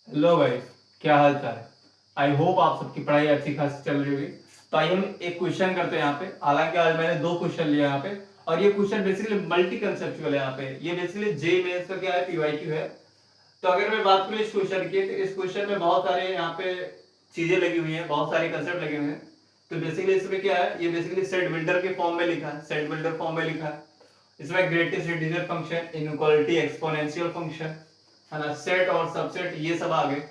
Hello guys, क्या हाल चाल है। आई होप आप सबकी पढ़ाई अच्छी खासी चल रही होगी। तो आइए हम एक क्वेश्चन करते हैं यहाँ पे। हालांकि आज मैंने दो क्वेश्चन लिए यहाँ पे, और ये क्वेश्चन बेसिकली मल्टी कंसेप्चुअल है। यहाँ पे ये बेसिकली जे मेंस का क्या है, पीवाईक्यू है। तो अगर मैं बात करूँ इस क्वेश्चन की, तो इस क्वेश्चन में बहुत सारे यहाँ पे चीजें लगी हुई हैं, बहुत सारे कंसेप्ट लगे हुए हैं। तो बेसिकली इसमें क्या है, ये बेसिकली सेट बिल्डर के फॉर्म में लिखा है, सेट बिल्डर फॉर्म में लिखा है। इसमें greatest integer function, inequality, exponential function, है ना, सेट और सबसेट, ये सब आ गए।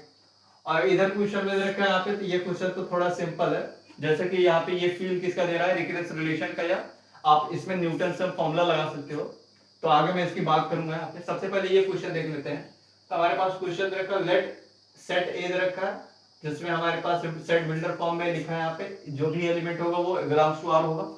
और इधर क्वेश्चन में रखा है यहाँ पे, तो ये क्वेश्चन तो थोड़ा सिंपल है। जैसे कि यहाँ पे ये फील्ड किसका दे रहा है, रिकरेंस रिलेशन का, या आप इसमें न्यूटन से फॉर्मूला लगा सकते हो। तो आगे मैं इसकी बात करूंगा यहाँ पे। सबसे पहले ये क्वेश्चन देख लेते हैं। तो हमारे पास क्वेश्चन दे रखा है, लेट सेट ए दे रखा है, जिसमें हमारे पास सेट बिल्डर फॉर्म में लिखा है यहाँ पे, जो भी एलिमेंट होगा वो बिलोंग्स टू आर होगा,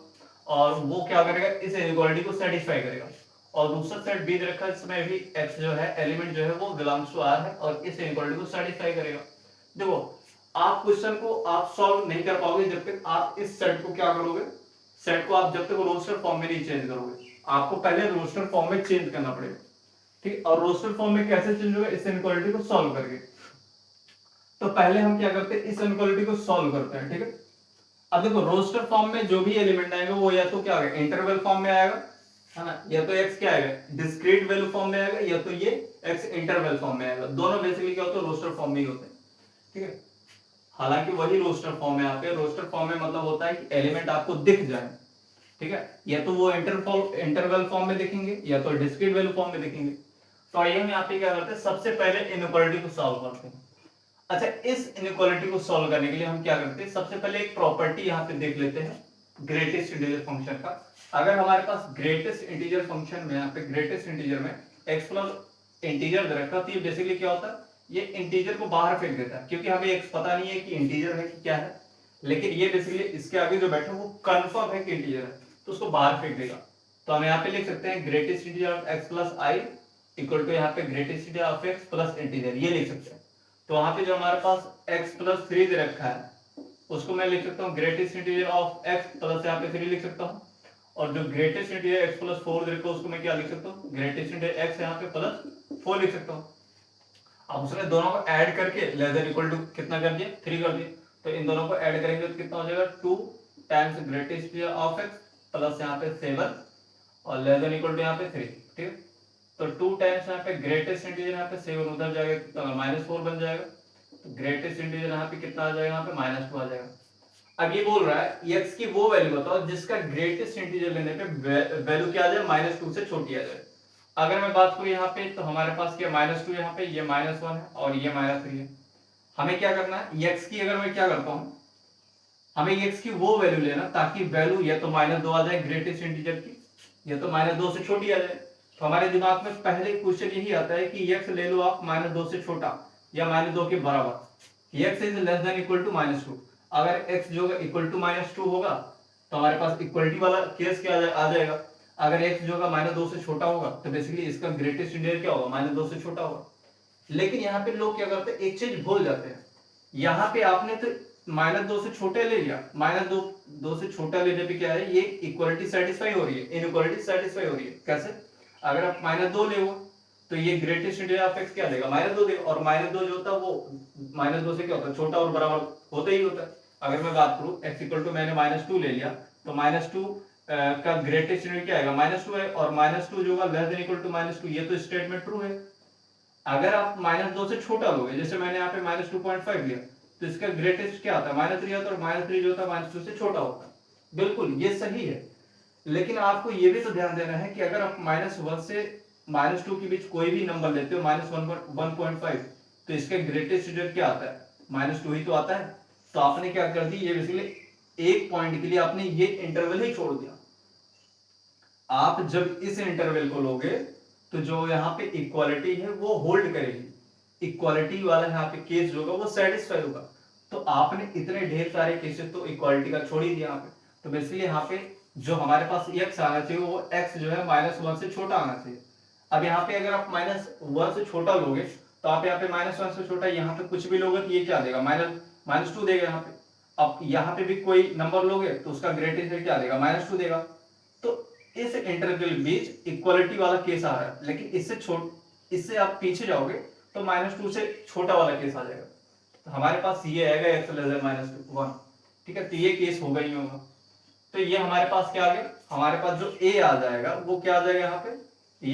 और वो क्या करेगा, इस इनइक्वालिटी को सेटिस्फाई करेगा। और दूसरा सेट बी दे रखा है, इसमें भी एक्स जो है एलिमेंट जो है वो बिलोंग्स टू आर है, और इस इनइक्वालिटी को सेटिस्फाई करेगा। देखो, आप क्वेश्चन को आप सॉल्व नहीं कर पाओगे जब तक आप इस सेट को क्या करोगे, सेट को आप जब तक रोस्टर फॉर्म में नहीं चेंज करोगे। आपको पहले रोस्टर फॉर्म में चेंज करना पड़ेगा, ठीक। और रोस्टर फॉर्म में कैसे चेंज होगा, इस इनइक्वालिटी को सॉल्व करके। तो पहले हम क्या करते हैं, इस इनइक्वालिटी को सॉल्व करते हैं, ठीक है। अब देखो, रोस्टर फॉर्म में जो भी एलिमेंट आएगा वो या तो क्या आएगा, इंटरवल फॉर्म में आएगा, है ना, या तो एक्स क्या आएगा, डिस्क्रीट वैल्यू फॉर्म में आएगा, या तो ये एक्स इंटरवल फॉर्म में आएगा। दोनों बेसिकली क्या होते हैं, रोस्टर फॉर्म में ही होते हैं, ठीक है। हालांकि वही रोस्टर फॉर्म में आते हैं। रोस्टर फॉर्म में मतलब होता है कि एलिमेंट आपको दिख जाए, ठीक है, या तो वो इंटरवल फॉर्म में दिखेंगे, या तो डिस्क्रीट वैल्यू फॉर्म में दिखेंगे। तो आइए हम यहाँ पे क्या करते हैं, सबसे पहले इनइक्वालिटी को सॉल्व करते हैं। अच्छा, इस इनइक्वालिटी को सॉल्व करने के लिए हम क्या करते हैं, सबसे पहले एक प्रॉपर्टी यहाँ पे देख लेते हैं, ग्रेटेस्ट इंटीजर फंक्शन का। अगर हमारे पास ग्रेटेस्ट इंटीजर फंक्शन में, यहाँ पे ग्रेटेस्ट इंटीजर में एक्स प्लस इंटीजर दे रखा, तो ये बेसिकली क्या होता है, ये इंटीजर को बाहर फेंक देता है, क्योंकि हमें एक्स पता नहीं है कि इंटीजर है कि क्या है। लेकिन ये बेसिकली इसके आगे जो बैठा वो कंफर्म है कि इंटीजर है, तो उसको बाहर फेंक देगा। तो हम यहाँ पे लिख सकते हैं greatest integer of x plus i equal to यहाँ पे greatest integer of x plus integer, ये लिख सकते हैं। तो वहां पे जो हमारे पास x प्लस थ्री दे रखा है, उसको मैं लिख सकता हूँ greatest integer of x plus यहाँ पे थ्री लिख सकता हूँ। और जो greatest integer x plus four दे रखा है, उसको मैं क्या लिख सकता हूँ, ग्रेटेस्ट इंटीजर x यहाँ पे प्लस फोर लिख सकता हूँ। अब उसने दोनों को ऐड करके लेस देन इक्वल टू कितना कर दिया, थ्री कर दिया। तो इन दोनों को ऐड करेंगे तो कितना हो जाएगा, two times greatest integer of x plus यहाँ पे सेवन, और लेस देन इक्वल टू यहाँ पे थ्री, ठीक है। तो टू टाइम्स यहाँ पे ग्रेटेस्ट इंटीजर, यहाँ पे सेवन उधर जाएगा, कितना माइनस फोर बन जाएगा। तो ग्रेटेस्ट इंटीजर यहाँ पे कितना आ जाएगा, यहाँ पे माइनस टू आ जाएगा। अब ये बोल रहा है x की वो वैल्यू बताओ जिसका ग्रेटेस्ट इंटीजर लेने पे वैल्यू क्या आ जाए, माइनस टू से छोटी आ जाए। अगर मैं बात करूं यहाँ पे, तो हमारे पास क्या माइनस टू, यहाँ पे ये माइनस वन है और ये माइनस थ्री है। हमें क्या करना है, x की अगर मैं क्या करता हूँ, हमें x की वो वैल्यू लेना ताकि वैल्यू या तो माइनस दो आ जाए ग्रेटेस्ट इंटीजर की, या तो माइनस दो से छोटी आ जाए। तो हमारे दिमाग में पहले क्वेश्चन यही आता है कि x ले लो आप माइनस दो से छोटा या माइनस दो के बराबर, x is less than equal to minus two. अगर x जो इक्वल टू माइनस टू होगा तो हमारे पास इक्वलिटी वाला केस क्या आ जाएगा। अगर x जो है माइनस दो से छोटा होगा तो बेसिकली इसका ग्रेटेस्ट इंटीजर क्या होगा, माइनस दो से छोटा होगा। लेकिन यहाँ पे लोग क्या करते हैं, एक चीज भूल जाते हैं। यहाँ पे आपने तो माइनस दो से छोटे ले लिया, माइनस दो दो से छोटा लेने पे क्या है, ये इक्वलिटी सेटिस्फाई हो रही है, इनइक्वालिटी सेटिस्फाई हो रही है। कैसे, अगर आप माइनस दो ले तो ये ग्रेटेस्ट इंटीजर ऑफ एक्स क्या देगा, माइनस दो देगा। और माइनस दो जो होता है वो माइनस दो से क्या होता है, छोटा और बराबर होता ही होता है। अगर मैं बात करूं एक्स इक्वल टू मैंने माइनस टू ले लिया, तो माइनस टू का ग्रेटेस्ट इंटीजर क्या आएगा, माइनस टू है, और माइनस टू जो होगा less than equal to minus two, ये तो स्टेटमेंट ट्रू है। अगर आप माइनस दो से छोटा लोगे, जैसे मैंने यहाँ पे माइनस टू पॉइंट फाइव लिया, तो इसका ग्रेटेस्ट क्या आता है, माइनस थ्री आता है, और माइनस थ्री जो होता है माइनस टू से छोटा होता है। बिल्कुल ये सही है। लेकिन आपको ये भी तो ध्यान देना है कि अगर आप माइनस वन से माइनस टू के बीच कोई भी नंबर लेते हो, माइनस वन पॉइंट फाइव, तो इसका ग्रेटेस्ट इंटीजर क्या आता है, माइनस टू ही तो आता है। तो आपने क्या कर दी, ये बेसिकली एक पॉइंट के लिए आपने ये इंटरवल ही छोड़ दिया। आप जब इस इंटरवल को लोगे तो जो यहाँ पे इक्वालिटी है वो होल्ड करेगी, इक्वालिटी वाला यहाँ पे केस जो होगा वो सेटिस्फाई होगा। तो आपने इतने ढेर सारे केसेस तो इक्वालिटी का छोड़ ही दिया यहाँ पे। तो बेसिकली यहाँ पे जो हमारे पास x आना चाहिए वो x जो है माइनस वन से छोटा आना चाहिए। अब यहाँ पे अगर आप माइनस वन से छोटा लोगे तो आप यहाँ पे माइनस वन से छोटा यहाँ पे कुछ भी लोगे तो ये क्या देगा, माइनस माइनस टू देगा यहाँ पे। अब यहाँ पे भी कोई नंबर लोगे तो उसका ग्रेटेस्ट क्या देगा, माइनस टू देगा। तो इस इंटरवल के बीच इक्वालिटी वाला केस आ रहा है। लेकिन इससे आप पीछे जाओगे तो -2 से छोटा वाला केस आ जाएगा। तो हमारे पास ये आएगा x लेस देन -1, ठीक है। तो ये केस होगा ही होगा। तो ये हमारे पास क्या आ गया, हमारे पास जो a आ जाएगा वो क्या आ जाएगा यहाँ पे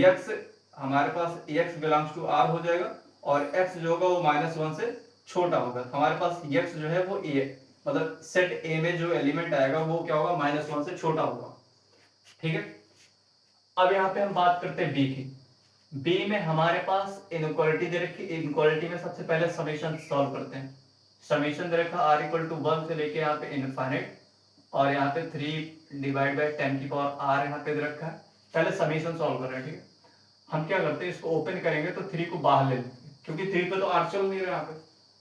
x, हमारे पास x बिलोंग्स टू r हो जाएगा और x जो होगा वो -1 से छोटा होगा। हमारे पास x जो है वो a, मतलब सेट a में जो एलिमेंट आएगा वो क्या होगा -1 से छोटा होगा, ठीक है। अब यहाँ पे हम बात करते हैं b की। b में हमारे पास इनइक्वालिटी दे रखी, इनइक्वालिटी में सबसे पहले समेशन सॉल्व करते हैं। समेशन दे रखा r इक्वल टू 1 से लेके यहाँ पे इनफाइनाइट, और यहाँ पे 3 डिवाइड बाय 10 की पावर r यहाँ पे दे रखा है। पहले समेशन सॉल्व कर रहे हैं, ठीक है। हम क्या करते हैं, इसको ओपन करेंगे तो 3 को बाहर ले लेते हैं, क्योंकि 3 पे तो r चल नहीं रहा, यहाँ पे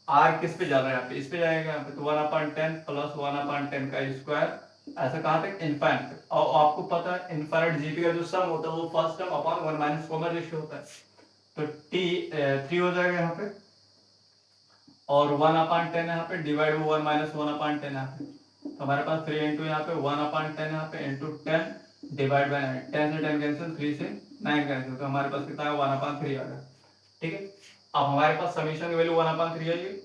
r किस पे जा रहा है, यहाँ पे इस पे जाएगा, यहाँ पे तो 1/10 प्लस 1/10 का स्क्वायर, ऐसा कहाँ तक इनफाइनाइट। और आपको पता है इनफाइनाइट जीपी का जो सम होता है वो first term upon 1 minus common ratio होता है। तो t 3 हो जाएगा यहाँ पे, और 1/10 यहाँ पे डिवाइड 1 माइनस 1/10 यहाँ पे, तो हमारे पास 3 इंटू यहाँ पे 1/10 यहाँ पे इंटू 10 डिवाइड बाय 9, 10 से 10 कैंसिल, 3 से 9 कैंसिल, तो हमारे पास कितना है 1/3 आ गया, ठीक है। अब हमारे पास समीशन की वैल्यू 1/3 आई।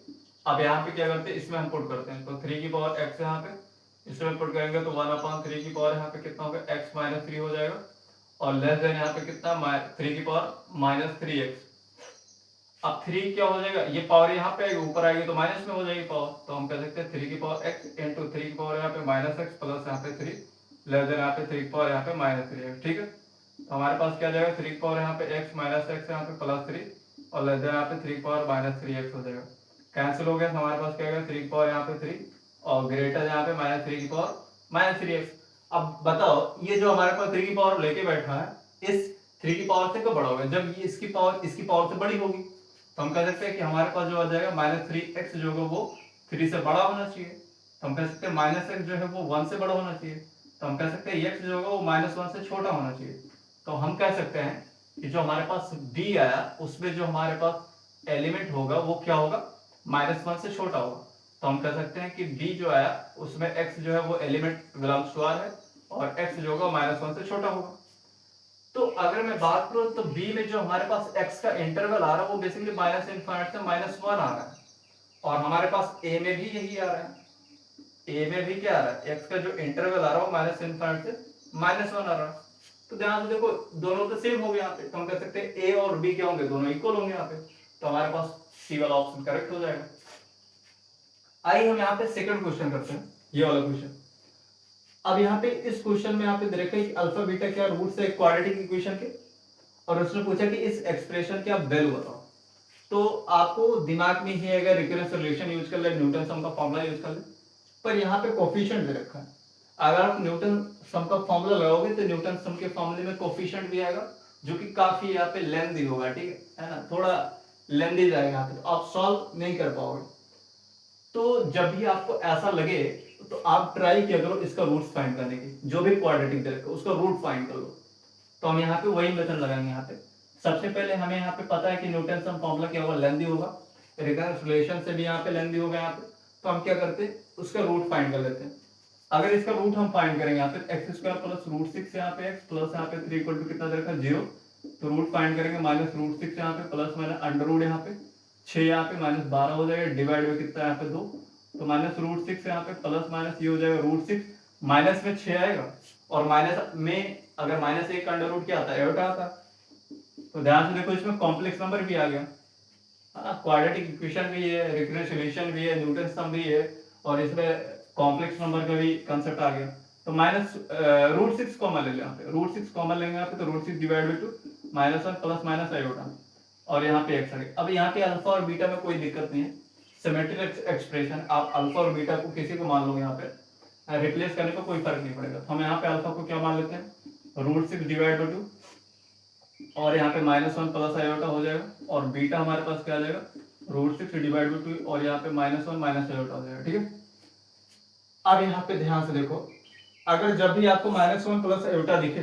अब यहाँ पे क्या करते हैं, इसमें हम पुट करते हैं, तो 3 की पावर x यहाँ पे इसमें पुट करेंगे तो 1/3 की पावर यहाँ पे कितना होगा x माइनस 3 हो जाएगा, और लेस देन यहाँ पे कितना 3 की पावर -3x। अब 3 क्या हो जाएगा, ये पावर यहाँ पे आएगी, ऊपर आएगी तो माइनस में हो जाएगी पावर, तो हम कह सकते हैं 3 की पावर x इंटू 3 की पावर यहाँ पे -x प्लस यहाँ पे 3 लेस देन यहाँ पे 3 की पावर यहाँ पे -3x, ठीक है। तो हमारे पास क्या जाएगा 3 की पावर यहाँ पे x -x यहाँ पे +3 और लेस देन यहाँ पे 3 की पावर -3x हो जाएगा, कैंसिल हो गया। तो हमारे पास क्या आएगा 3 की पावर यहाँ पे 3 और ग्रेटर यहाँ पे -3 की पावर -3x। अब बताओ ये जो हमारे पास 3 की पावर लेके बैठा है, इस 3 की पावर से कब बड़ा होगा, जब ये इसकी पावर से बड़ी होगी, तो हम कह सकते हैं कि हमारे पास जो आ जाएगा -3x जो होगा वो 3 से बड़ा होना चाहिए, तो हम कह सकते हैं -x जो है वो 1 से बड़ा होना चाहिए, तो हम कह सकते हैं x जो होगा वो -1 से छोटा होना चाहिए। तो हम कह सकते हैं कि जो हमारे पास b आया उसमें जो हमारे पास एलिमेंट होगा वो क्या होगा -1 से छोटा होगा, तो हम कह सकते हैं कि b जो आया उसमें x जो है वो एलिमेंट बिलोंग्स टू r है और x जो होगा -1 से छोटा होगा। तो अगर मैं बात करूं तो b में जो हमारे पास x का इंटरवल आ रहा है वो बेसिकली -∞ से -1 आ रहा है, और हमारे पास a में भी यही आ रहा है। a में भी क्या आ रहा है, x का जो इंटरवल आ रहा है वो -∞ से -1 आ रहा है। तो ध्यान से देखो दोनों तो सेम हो गए यहाँ पे, तो हम कह सकते हैं a और b क्या होंगे, दोनों इक्वल होंगे यहाँ पे, तो हमारे पास c वाला ऑप्शन करेक्ट हो जाएगा। आइए हम यहाँ पे सेकंड क्वेश्चन करते हैं, ये वाला क्वेश्चन। अब यहाँ पे इस क्वेश्चन में यहाँ पे दे रखा है कि अल्फा बीटा क्या रूट्स है क्वाड्रेटिक इक्वेशन के, और उसने पूछा कि इस एक्सप्रेशन की आप वैल्यू बताओ। तो आपको दिमाग में ही अगर रिकरेंस रिलेशन यूज कर ले, न्यूटन सम का फॉर्मूला यूज कर ले, पर यहाँ पे कोफिशिएंट दे रखा है। अगर आप न्यूटन सम का फॉर्मूला लगाओगे तो न्यूटन सम के फॉर्मूले में कोफिशिएंट भी आएगा जो कि काफी यहाँ पे लेंथी होगा, ठीक है ना, थोड़ा लेंथी जाएगा यहाँ पे, तो आप सॉल्व नहीं कर पाओगे। तो जब भी आपको ऐसा लगे तो आप ट्राई किया करो इसका रूट्स फाइंड करने की, जो भी क्वाड्रेटिक दे रखा है उसका रूट फाइंड कर लो। तो हम यहाँ पे वही मेथड लगाएंगे। यहाँ पे सबसे पहले हमें यहाँ पे पता है कि न्यूटन सम फॉर्मूला क्या होगा, लेंथी होगा, रिकरेंस रिलेशन से भी यहाँ पे लेंथी होगा यहाँ पे, तो हम क्या करते हैं उसका रूट फाइंड कर लेते हैं। अगर इसका रूट हम फाइंड करेंगे यहाँ पे x² प्लस √6 यहाँ पे x प्लस यहाँ पे 3 इक्वल टू कितना दे रखा है 0, तो रूट फाइंड करेंगे -√6 यहाँ पे प्लस माइनस अंडर रूट यहाँ पे 6 यहाँ पे -12 हो जाएगा, डिवाइड में कितना यहाँ पे 2, तो -√6 यहाँ पे प्लस माइनस ये हो जाएगा √6, माइनस में 6 आएगा, और माइनस में अगर -1 का अंडर रूट क्या आता है एटा आता है। तो ध्यान से देखो इसमें कॉम्प्लेक्स नंबर भी आ गया, क्वाड्रेटिक इक्वेशन भी है, रिकरेंस रिलेशन भी है, न्यूटन सम भी है, और इसमें कॉम्प्लेक्स नंबर का भी कंसेप्ट आ गया। तो -√6 कॉमन ले लें, यहाँ पे √6 कॉमन लेंगे यहाँ पे, तो √6 divide by 2 -1 plus minus iota, और यहाँ पे x आ गया। अब यहाँ पे अल्फा और बीटा में कोई दिक्कत नहीं है, सिमेट्रिक एक्सप्रेशन, आप अल्फा और बीटा को किसी को मान लो, यहाँ पे रिप्लेस करने का कोई फर्क नहीं पड़ेगा। तो हम यहाँ पे अल्फा को क्या मान लेते हैं √6 डिवाइड बाय 2, और यहाँ पे -1 प्लस आयोटा हो जाएगा, और बीटा हमारे पास क्या आ जाएगा √6 डिवाइड बाय 2, और यहाँ पे -1 माइनस आयोटा हो जाएगा, ठीक है। अब यहाँ पे ध्यान से देखो, अगर जब भी आपको -1 प्लस आयोटा दिखे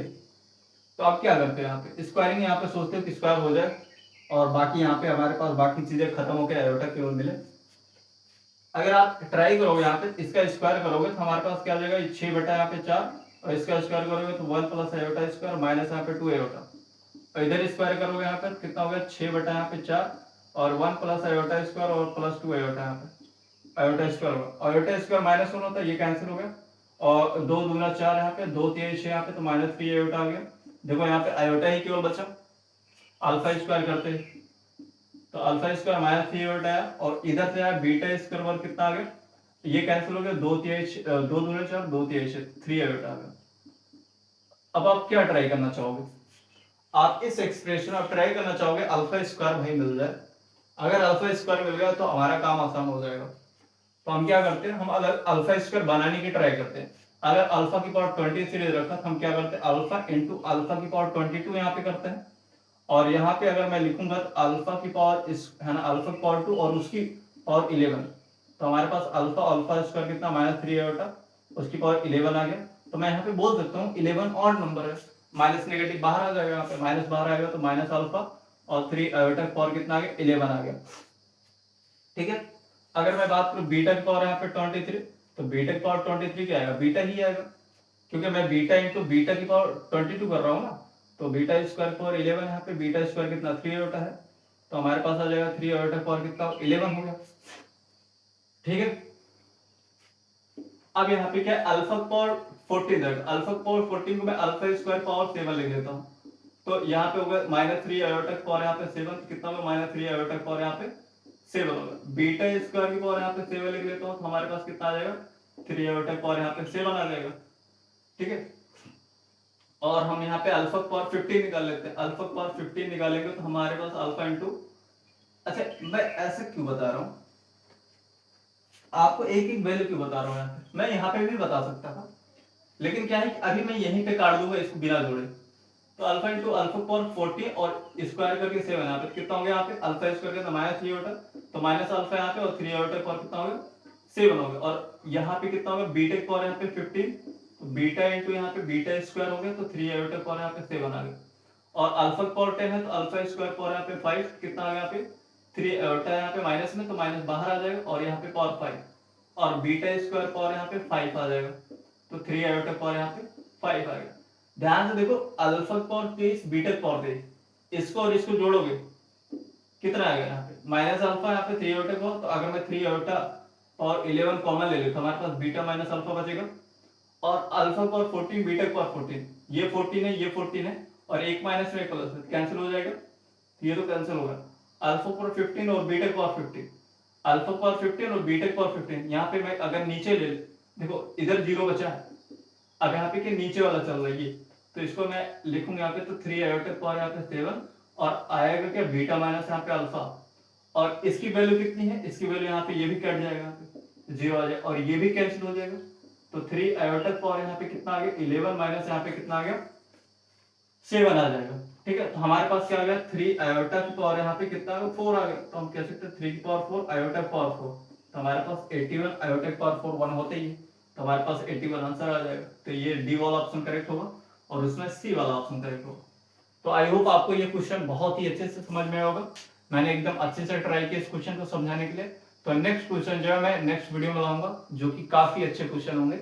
तो आप क्या करते हैं, यहाँ पे स्क्वायरिंग यहाँ पे सोचते हो कि स्क्वायर हो जाए, और बाकी यहाँ पे हमारे पास बाकी चीजें खत्म होकर आयोटा केवल मिले। अगर आप ट्राई करोगे यहाँ पे इसका स्क्वायर करोगे तो हमारे पास क्या आ जाएगा 6 बटा यहाँ पे 4, और इसका स्क्वायर करोगे तो 1 प्लस आयोटा स्क्वायर माइनस यहाँ पे 2 आयोटा, और इधर स्क्वायर करोगे यहाँ पे कितना हो गया 6 बटा यहाँ पे 4, और 1 प्लस आयोटा स्क्वायर और प्लस 2 आयोटा यहाँ पे आयोटा स्क्वायर होगा, आयोटा स्क्वायर माइनस 1 होता है, ये कैंसिल हो गया और 2 दूना 4 यहाँ पे 2 3 6 यहाँ पे, तो माइनस 3 आयोटा आ गया। देखो यहाँ पे आयोटा ही केवल बचा, अल्फा स्क्वायर करते हैं तो अल्फा स्क्वायर माइनस 3 आयोटा है, और इधर से आया बीटा स्क्वायर वर्ग कितना आ गया, ये कैंसिल हो गया, 2 3 2 दूना 4 2 3 6 3 आयोटा आ गया। अब आप क्या ट्राई करना चाहोगे, आप इस एक्सप्रेशन आप ट्राई करना चाहोगे अल्फा स्क्वायर भाई मिल जाए। अगर अल्फा स्क्वायर मिल गया तो हमारा काम आसान हो जाएगा। तो हम क्या करते हैं, हम अगर अल्फा स्क्वायर बनाने की ट्राई करते हैं। अगर अल्फा की पावर 23 रखा तो हम क्या करते हैं, अल्फा इंटू अल्फा की पावर 22 यहाँ पे करते हैं, और यहाँ पे अगर मैं लिखूंगा तो अल्फा की पावर इस है ना, अल्फा की पावर 2 और उसकी पावर 11, तो हमारे पास अल्फा अल्फा स्क्वायर कितना -3 आयोटा, उसकी पावर 11 आ गया। तो मैं यहाँ पे बोल सकता हूँ 11 ऑड नंबर है, माइनस नेगेटिव बाहर आ जाएगा, यहाँ पे माइनस बाहर आएगा तो माइनस अल्फा और 3 आयोटा की पावर कितना आ गया, 11 आ गया। ठीक है, अगर मैं बात करूं बीटा की पावर यहाँ पे 23, तो बीटा की पावर 23 क्या आएगा, बीटा ही आएगा, क्योंकि मैं बीटा इंटू बीटा की पावर 22 कर रहा हूँ ना। तो बीटा स्क्वायर पावर 11 यहाँ पे, बीटा स्क्वायर कितना 3 आयोटा है, तो हमारे पास आ जाएगा 3 आयोटा पावर कितना 11 हो गया। ठीक है, अब यहाँ पे क्या है, अल्फा पावर 14 है, अल्फा पावर 14 को मैं अल्फा स्क्वायर पावर 7 लिख देता हूँ, तो यहाँ पे होगा -3 आयोटा पावर यहाँ पे 7, कितना होगा -3 आयोटा पावर यहाँ पे 7 होगा। बीटा स्क्वायर की पावर यहाँ पे 7 लिख लेता हूँ, तो हमारे पास कितना आ जाएगा, 3 आयोटा पावर यहाँ पे 7 आ जाएगा। ठीक है, और हम यहाँ पे अल्फा पावर 15 निकाल लेते हैं, अल्फा पावर 15 निकालेंगे तो हमारे पास अल्फा इंटू, अच्छा मैं ऐसे क्यों बता रहा हूँ आपको, एक एक वैल्यू क्यों बता रहा हूँ, यहाँ पे मैं यहाँ पे भी बता सकता था, लेकिन क्या है कि अभी मैं यहीं पे काट दूंगा इसको बिना जोड़े। तो अल्फा इंटू अल्फा पावर 14 और स्क्वायर करके 7, यहाँ पे कितना हो गया, यहाँ पे अल्फा स्क्वायर के -3 आयोटा, तो माइनस अल्फा यहाँ पे और 3 आयोटा पावर कितना हो गया 7 हो गया, और यहाँ पे कितना हो गया बीटा की पावर यहाँ पे 15, तो बीटा इंटू यहाँ पे बीटा स्क्वायर हो गया, तो 3 आयोटा पावर यहाँ पे 7 आ गया, और अल्फा की पावर 10 है तो अल्फा स्क्वायर पावर यहाँ पे 5 कितना आ गया, यहाँ पे 3 आयोटा यहाँ पे माइनस में, तो माइनस बाहर आ जाएगा, और यहाँ पे पावर 5, और बीटा स्क्वायर पावर यहाँ पे 5 आ जाएगा, तो 3 आयोटा पावर यहाँ पे 5 आ गया। ध्यान से देखो, अल्फा पावर 23 बीटा पावर 23, इसको और इसको जोड़ोगे कितना आएगा, यहाँ पे माइनस अल्फा यहाँ पे 3 आयोटा पावर, तो अगर मैं 3 आयोटा पावर 11 कॉमन ले लेता हूँ, हमारे पास बीटा माइनस अल्फा बचेगा, और अल्फा पावर 14 बीटा पावर 14, ये 14 है ये 14 है, और एक माइनस में एक प्लस में कैंसिल हो जाएगा, ये तो कैंसिल होगा। अल्फा पावर 15 और बीटा पावर 15, अल्फा पावर 15 और बीटा पावर 15, यहाँ पे मैं अगर नीचे ले, देखो इधर 0 बचा है, अब यहाँ पे के नीचे वाला चल रहा है ये, तो इसको मैं लिखूंगा यहाँ पे, तो 3 आयोटा पावर यहाँ पे 7, और आएगा क्या बीटा माइनस यहाँ पे अल्फा, और इसकी वैल्यू कितनी है, इसकी वैल्यू यहाँ पे ये भी कट जाएगा, यहाँ पे 0 आ जाएगा, और ये भी कैंसिल हो जाएगा, तो 3 आयोटा पावर यहाँ पे कितना आ गया 11 माइनस यहाँ पे कितना आ गया 7 आ जाएगा। ठीक है, तो हमारे पास क्या आ गया 3 आयोटा की पावर यहाँ पे कितना आ गया 4 आ गया, तो हम कह सकते हैं 3 की पावर 4 आयोटा पावर 4, तो हमारे पास 81 आयोटा की पावर 4 1 होते ही है, तो हमारे पास 81 आंसर आ जाएगा। तो ये डी वाला ऑप्शन करेक्ट होगा, और उसमें सी वाला ऑप्शन करेक्ट होगा। तो आई होप आपको ये क्वेश्चन बहुत ही अच्छे से समझ में आया होगा, मैंने एकदम अच्छे से ट्राई किया इस क्वेश्चन को समझाने के लिए। तो नेक्स्ट क्वेश्चन जो है मैं नेक्स्ट वीडियो में लाऊंगा, जो कि काफी अच्छे क्वेश्चन होंगे,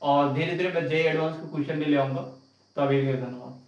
और धीरे धीरे मैं जेईई एडवांस के क्वेश्चन भी ले आऊंगा। तो अभी के लिए धन्यवाद।